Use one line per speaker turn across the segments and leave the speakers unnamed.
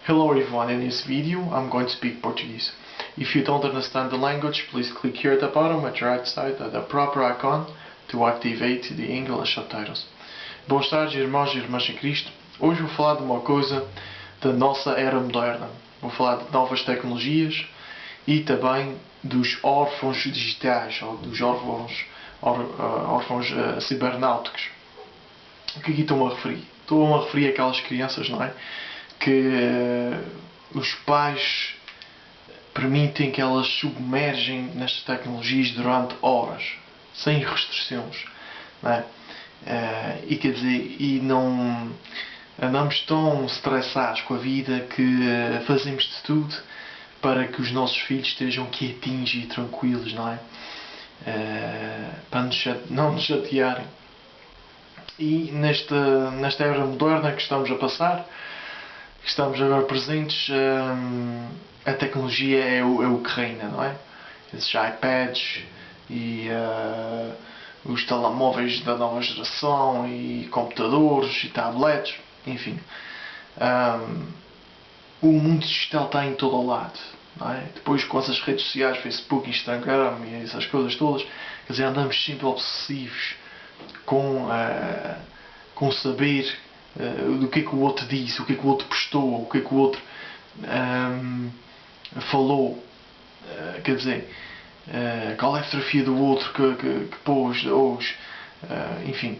Hello everyone, in this video I'm going to speak Portuguese. If you don't understand the language, please click here at the bottom at the right side at the proper icon to activate the English subtitles. Boas tardes, irmãos e irmãs em Cristo. Hoje vou falar de uma coisa da nossa era moderna. Vou falar de novas tecnologias e também dos órfãos digitais, ou dos órfãos cibernáuticos. O que aqui estou-me a referir? Estou-me a referir àquelas crianças, não é? Que os pais permitem que elas submergem nestas tecnologias durante horas, sem restrições, não é? E quer dizer, e não andamos tão estressados com a vida que fazemos de tudo para que os nossos filhos estejam quietinhos e tranquilos, não é? Para não nos chatearem. E nesta era moderna que estamos a passar, que estamos agora presentes, a tecnologia é o que reina, não é? Esses iPads e os telemóveis da nova geração e computadores e tablets, enfim. O mundo digital está em todo o lado, não é? Depois com essas redes sociais, Facebook, Instagram e essas coisas todas, quer dizer, andamos sempre obsessivos com saber do que é que o outro disse, o que é que o outro postou, o que é que o outro falou, quer dizer, qual é a fotografia do outro que pôs hoje, enfim.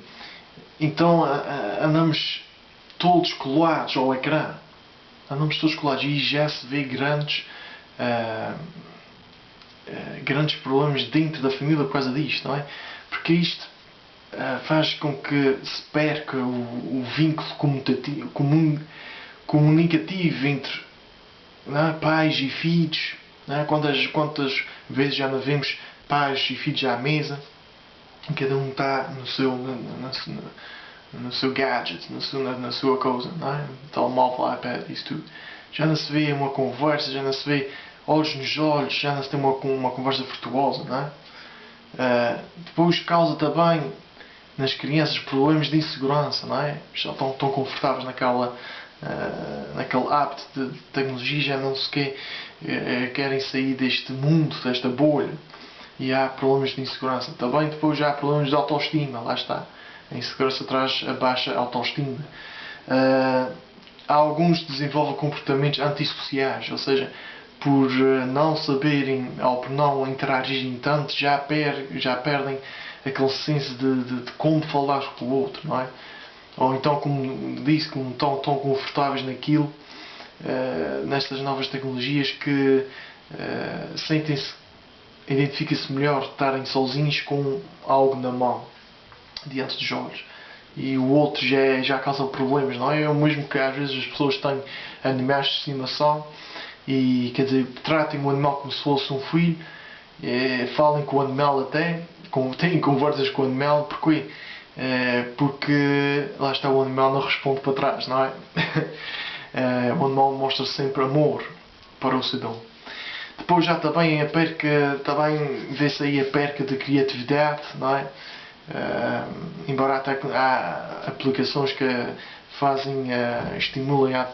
Então andamos todos colados ao ecrã, e já se vê grandes problemas dentro da família por causa disto, não é? Porque isto faz com que se perca o vínculo comunicativo entre, não é, pais e filhos, não é? Quantas vezes já não vemos pais e filhos à mesa, cada um está no seu gadget, na sua coisa, não é? Telemóvel, iPad, isso tudo. Já não se vê uma conversa, já não se vê olhos nos olhos, já não se tem uma conversa virtuosa, não é? Depois causa também nas crianças problemas de insegurança, não é? Já estão tão confortáveis naquele hábito de tecnologia, já não se querem sair deste mundo, desta bolha, e há problemas de insegurança. Também depois já há problemas de autoestima, lá está. A insegurança traz a baixa autoestima. Alguns desenvolvem comportamentos antissociais, ou seja, por não saberem ou por não interagirem tanto, já perdem aquele senso de como falar com o outro, não é? Ou então, como disse, como estão tão confortáveis naquilo, nestas novas tecnologias, que identifica-se melhor estarem sozinhos com algo na mão, diante dos olhos. E o outro já causa problemas, não é? É o mesmo que às vezes as pessoas têm animais de estimação e, quer dizer, tratem o animal como se fosse um filho, falem com o animal até, têm conversas com o animal, porque lá está, o animal não responde para trás, não é? O animal mostra sempre amor para o seu dono. Depois já também vê-se aí a perca de criatividade, não é? Embora há aplicações que estimulem a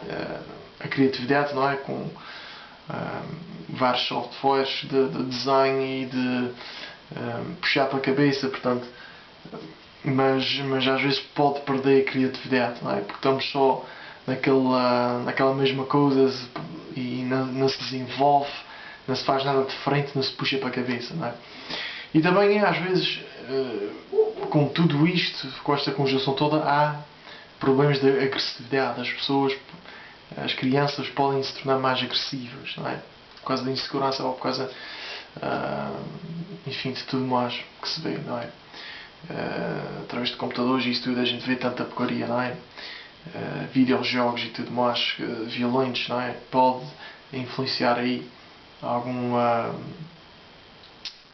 criatividade, não é? Com vários softwares de design e de puxar para a cabeça, portanto, mas às vezes pode perder a criatividade, não é? Porque estamos só naquela mesma coisa e não se desenvolve, não se faz nada diferente, não se puxa para a cabeça, não é? E também às vezes, com tudo isto, com esta conjunção toda, há problemas de agressividade. As crianças podem se tornar mais agressivas, não é? Por causa da insegurança ou por causa, enfim, de tudo mais que se vê, não é? Através de computadores e isso tudo a gente vê tanta porcaria, não é? Videojogos e tudo mais violentos, não é? Pode influenciar aí alguma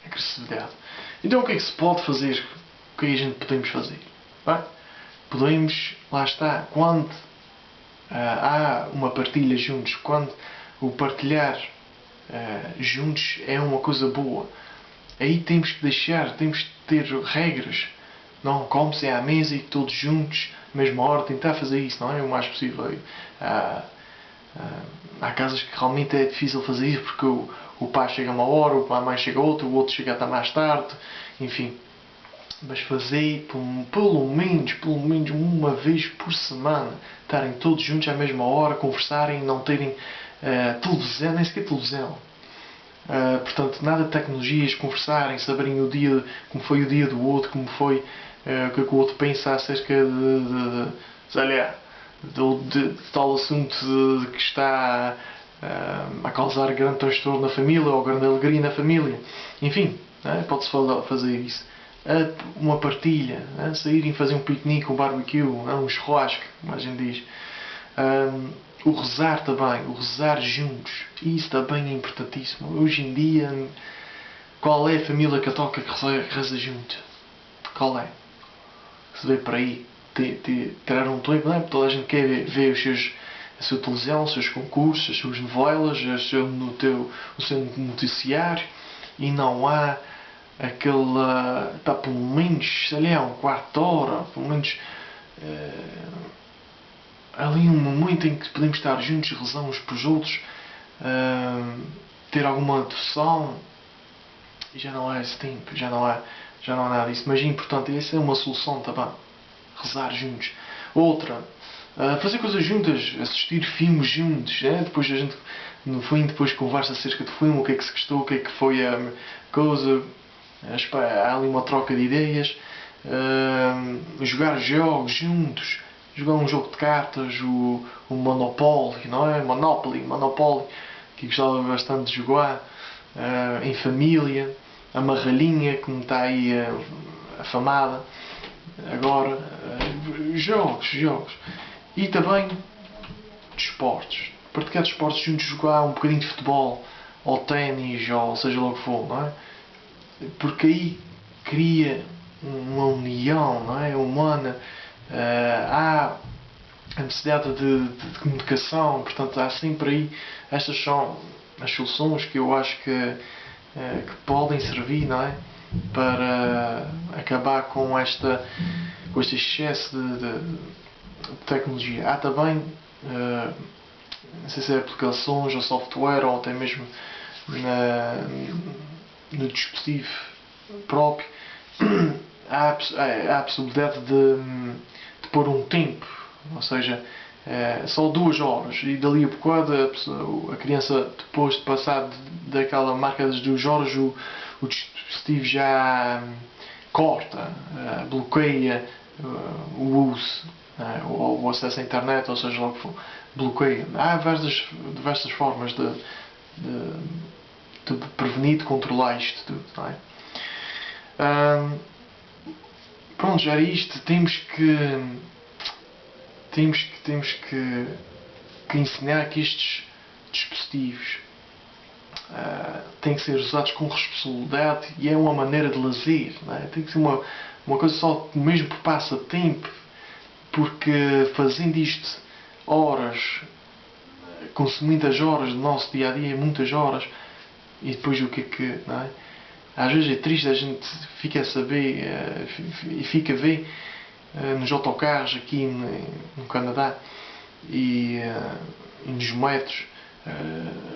agressividade. Então o que é que se pode fazer? O que é que a gente podemos fazer? Bem, podemos, lá está, quando há uma partilha juntos, quando o partilhar juntos é uma coisa boa, aí temos que ter regras. Não come-se à mesa e todos juntos, mesma hora, tentar fazer isso, não é? O mais possível. casas que realmente é difícil fazer isso porque o pai chega a uma hora, a mãe chega a outra, o outro chega até mais tarde, enfim. Mas fazer pelo menos uma vez por semana, estarem todos juntos à mesma hora, conversarem, não terem televisão, nem sequer televisão. Portanto, nada de tecnologias, conversarem, saberem o dia, como foi o dia do outro, como foi o que o outro pensa acerca sei lá, de tal assunto que está a causar grande transtorno na família ou grande alegria na família. Enfim, pode-se fazer isso. Uma partilha, saírem fazer um piquenique, um barbecue, um churrasco, como a gente diz. O rezar também, o rezar juntos, isso também é importantíssimo. Hoje em dia, qual é a família católica que reza junto? Qual é? Se vê por aí, tirar um tempo, não é? Toda a gente quer ver a sua televisão, os seus concursos, as suas novelas, o seu noticiário, e não há aquele, pelo menos, sei lá, um quarto de hora, pelo menos ali um momento em que podemos estar juntos, rezar uns para os outros, ter alguma devoção, e já não há esse tempo, já não há nada disso. Mas é importante, essa é uma solução também, rezar juntos. Outra, fazer coisas juntas, assistir filmes juntos, depois a gente no fim depois conversa acerca do filme, o que é que se gostou, o que é que foi a coisa, há ali uma troca de ideias, jogar jogos juntos, jogar um jogo de cartas, o Monopoly, não é? Monopoly, que gostava bastante de jogar, em família, a marralhinha, como está aí afamada agora, jogos. E também desportos. Praticar desportos juntos, jogar um bocadinho de futebol, ou ténis, ou seja lá o que for, não é? Porque aí cria uma união, não é? Humana. Há a necessidade de comunicação, portanto há sempre aí, estas são as soluções que eu acho que podem servir, não é? Para acabar com este excesso de tecnologia. Há também, não sei se é aplicações ou software ou até mesmo no dispositivo próprio, há a possibilidade de pôr um tempo, ou seja, só 2 horas, e dali a bocado a criança, depois de passar daquela marca das 2 horas, o dispositivo já corta, bloqueia o uso, ou o acesso à internet, ou seja lá o que for, bloqueia. Há diversas formas de prevenir, de controlar isto tudo, não é? Pronto, já era isto. Temos que ensinar que estes dispositivos têm que ser usados com responsabilidade, e é uma maneira de lazer, não é? Tem que ser uma coisa só mesmo por passatempo, porque fazendo isto horas, consumindo as horas do nosso dia a dia, muitas horas, e depois o que não é? Às vezes é triste, a gente fica a saber e fica a ver nos autocarros aqui no Canadá e nos metros,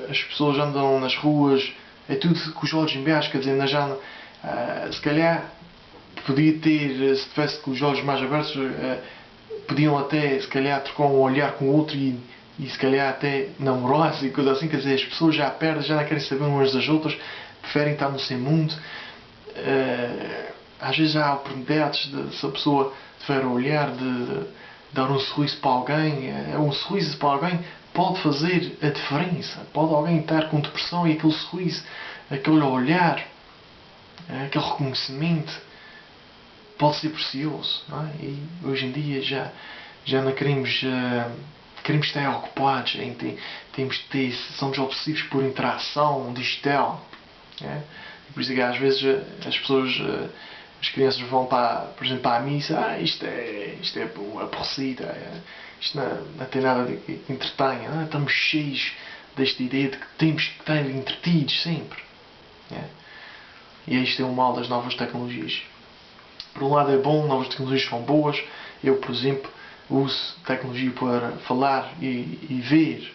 as pessoas andam nas ruas, é tudo com os olhos em baixo, quer dizer, se calhar podia ter, se tivesse com os olhos mais abertos, podiam até, se calhar, trocar um olhar com o outro e se calhar até namorar-se e coisa assim, quer dizer, as pessoas já perdem, já não querem saber umas das outras, preferem estar no seu mundo. Às vezes há oportunidades se a pessoa tiver a olhar, de dar um sorriso para alguém. Um sorriso para alguém pode fazer a diferença. Pode alguém estar com depressão e aquele sorriso, aquele olhar, aquele reconhecimento pode ser precioso, não é? E hoje em dia já não queremos estar ocupados, somos obsessivos por interação digital. Por isso é que às vezes as crianças vão por exemplo, para a missa, isto é aborrecido, isto não tem nada que entretenha, estamos cheios desta ideia de que temos que estar entretidos sempre. E isto é o mal das novas tecnologias. Por um lado é bom, novas tecnologias são boas. Eu, por exemplo, uso tecnologia para falar e ver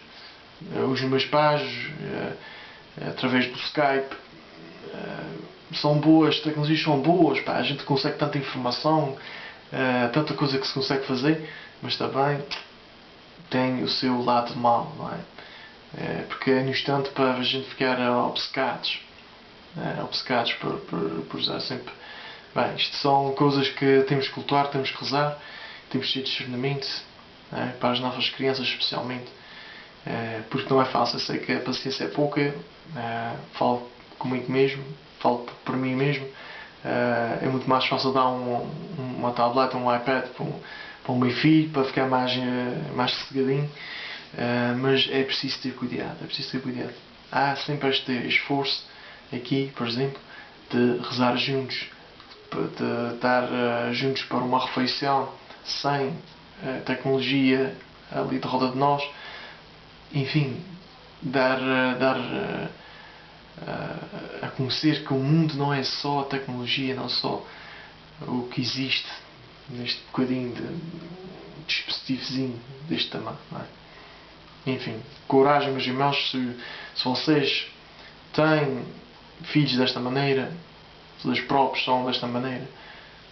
Os meus pais, através do Skype, são boas, as tecnologias são boas, pá, a gente consegue tanta informação, tanta coisa que se consegue fazer, mas também tem o seu lado mau, não é? Porque é no instante para a gente ficar obcecados, obcecados por usar sempre. Bem, isto são coisas que temos que lutar, temos que rezar, temos que ter discernimento, para as novas crianças especialmente, porque não é fácil. Eu sei que a paciência é pouca, falo comigo mesmo, falo por mim mesmo. É muito mais fácil dar uma tableta, um iPad para o meu filho, para ficar mais sossegadinho, mas é preciso ter cuidado, é preciso ter cuidado. Há sempre este esforço aqui, por exemplo, de rezar juntos, de estar juntos para uma refeição sem tecnologia ali de roda de nós, enfim, dar a conhecer que o mundo não é só a tecnologia, não é só o que existe neste bocadinho de dispositivozinho deste tamanho, não é? Enfim, coragem, meus irmãos, se vocês têm filhos desta maneira, se os próprios são desta maneira,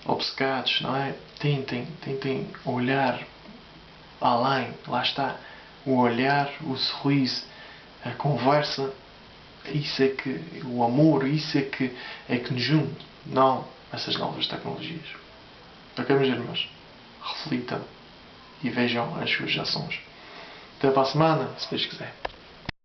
obcecados, não é? Tentem olhar além, lá está, o olhar, o sorriso, a conversa, isso é que, o amor, isso é que nos junta, não essas novas tecnologias. Ok, meus irmãos? Reflitam e vejam as suas ações. Até para a semana, se Deus quiser.